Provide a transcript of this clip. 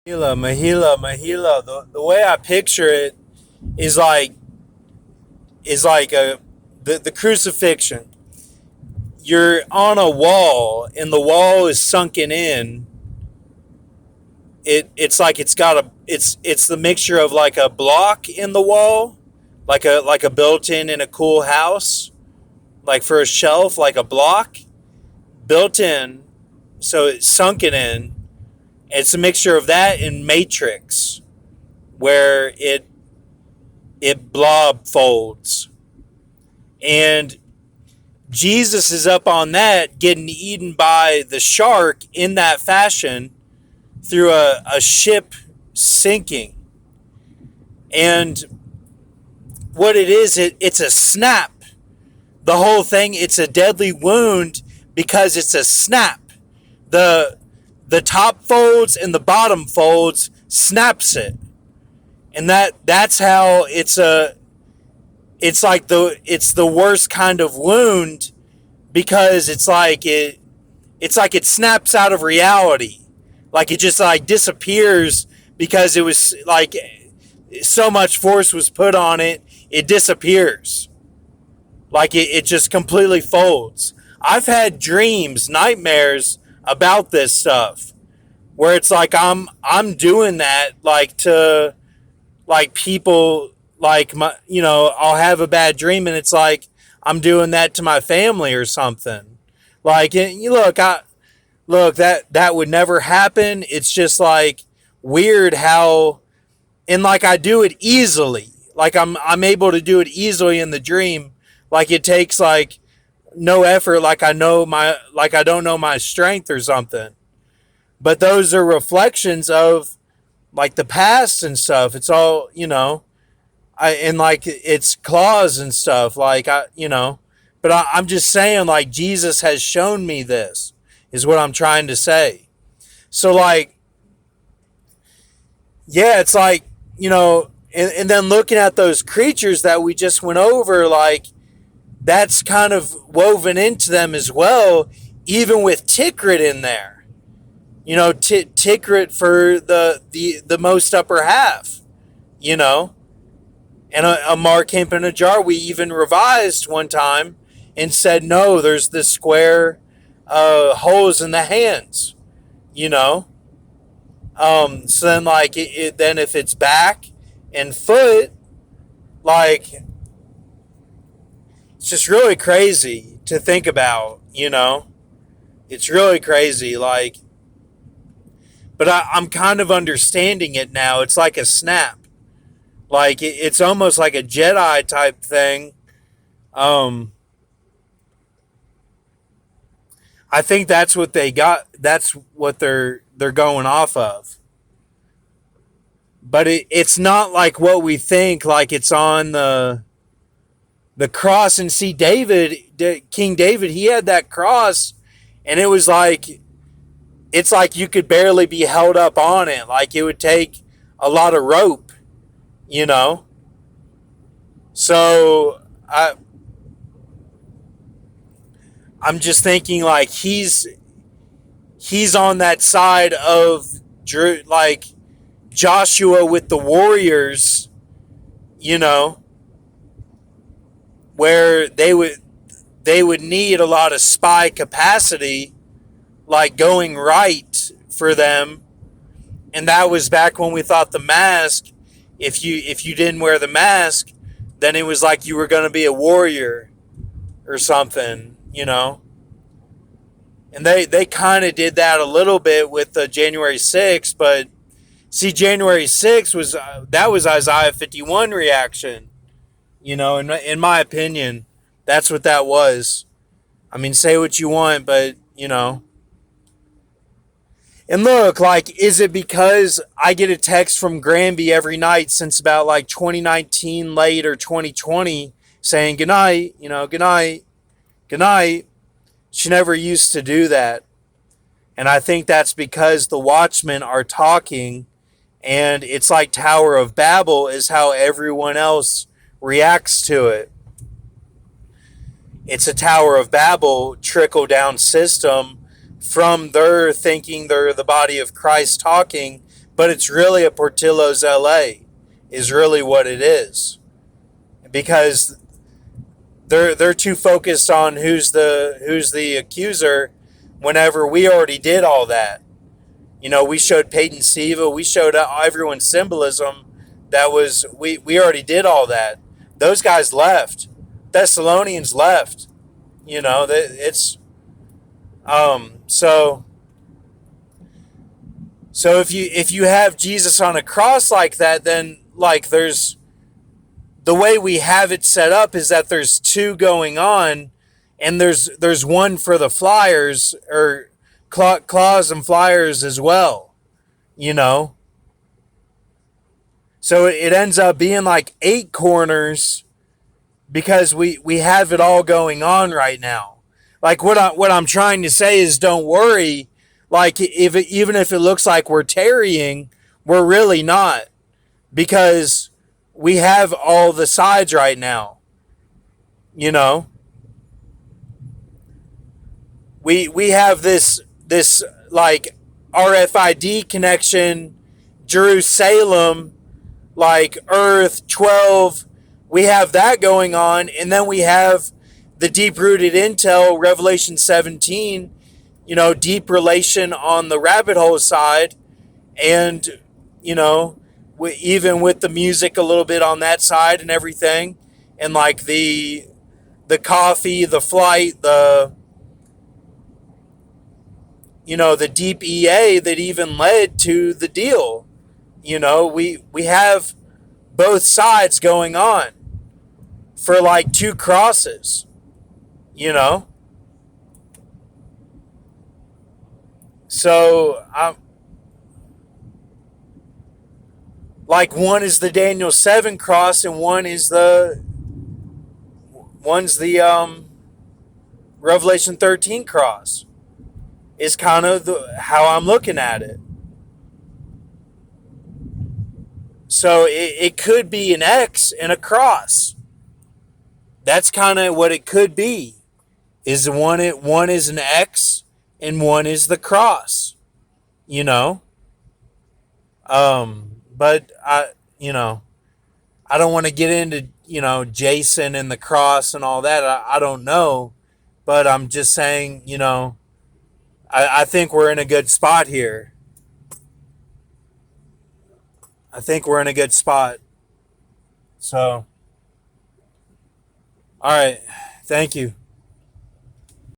Mahila. The way I picture it is like the crucifixion. You're on a wall and the wall is sunken in. It's like it's the mixture of like a block in the wall, like a built in a cool house, like for a shelf, like a block built in, so it's sunken in. It's a mixture of that and Matrix, where it blob folds, and Jesus is up on that, getting eaten by the shark in that fashion through a ship sinking. And what it is, it's a snap. The whole thing, it's a deadly wound because it's a snap. The the top folds and the bottom folds snaps it. And that's how it's the worst kind of wound, because it's like it snaps out of reality. Like it just like disappears because it was like so much force was put on it, it disappears. Like it just completely folds. I've had dreams, nightmares about this stuff where it's like I'm doing that like to like people, like my, I'll have a bad dream and it's like I'm doing that to my family or something. Like you look, that would never happen. It's just like weird how, and like I do it easily. Like I'm able to do it easily in the dream. Like it takes like no effort. Like I don't know my strength or something. But those are reflections of like the past and stuff. It's all, and like it's claws and stuff. Like but I'm just saying, like Jesus has shown me this is what I'm trying to say. So like, yeah, it's like, and then looking at those creatures that we just went over, like that's kind of woven into them as well, even with Tikrit in there. Tikrit for the most upper half, you know, and a mark hemp in a jar. We even revised one time and said, no, there's this square holes in the hands, you know. So then, like, then if it's back and foot, like, it's just really crazy to think about, you know. It's really crazy, like, but I'm kind of understanding it now. It's like a snap. Like, it's almost like a Jedi type thing. Um, I think that's what they got. That's what they're going off of. But it's not like what we think. Like it's on the cross, and see King David, he had that cross, and it was like it's like you could barely be held up on it. Like it would take a lot of rope, you know. So I'm just thinking like he's on that side of like Joshua with the warriors, you know, where they would need a lot of spy capacity, like going right for them. And that was back when we thought the mask, if you didn't wear the mask, then it was like you were going to be a warrior or something, you know. And they kind of did that a little bit with the January 6th, but see, January 6th was that was Isaiah 51 reaction, you know. In my opinion, that's what that was. I mean, say what you want, but you know. And look, like, is it because I get a text from Granby every night since about like 2019 late or 2020 saying good night, you know, good night, good night. She never used to do that. And I think that's because the Watchmen are talking, and it's like Tower of Babel is how everyone else reacts to it. It's a Tower of Babel trickle down system from their thinking they're the body of Christ talking, but it's really a Portillo's LA is really what it is, because they're too focused on who's the accuser, whenever we already did all that. We showed Peyton Siva, we showed everyone's symbolism. That was we already did all that. Those guys left. Thessalonians left. That it's so if you have Jesus on a cross like that, then like there's the way we have it set up is that there's two going on, and there's one for the Flyers, or claws and Flyers as well, you know. So it ends up being like 8 corners, because we have it all going on right now. Like what I'm trying to say is, don't worry. Like even if it looks like we're tarrying, we're really not, because we have all the sides right now. You know, we have this like RFID connection, Jerusalem, like Earth 12. We have that going on, and then we have the deep rooted intel, Revelation 17. Deep relation on the rabbit hole side, and even with the music a little bit on that side and everything, and like the coffee, the flight, the deep EA that even led to the deal. We have both sides going on for like 2 crosses, so like one is the Daniel 7 cross, and one's the Revelation 13 cross, is kind of how I'm looking at it. So it could be an X and a cross. That's kind of what it could be. Is one is an X and one is the cross. But I don't want to get into Jason and the cross and all that. I don't know, but I'm just saying, I think we're in a good spot here. I think we're in a good spot. So, all right. Thank you.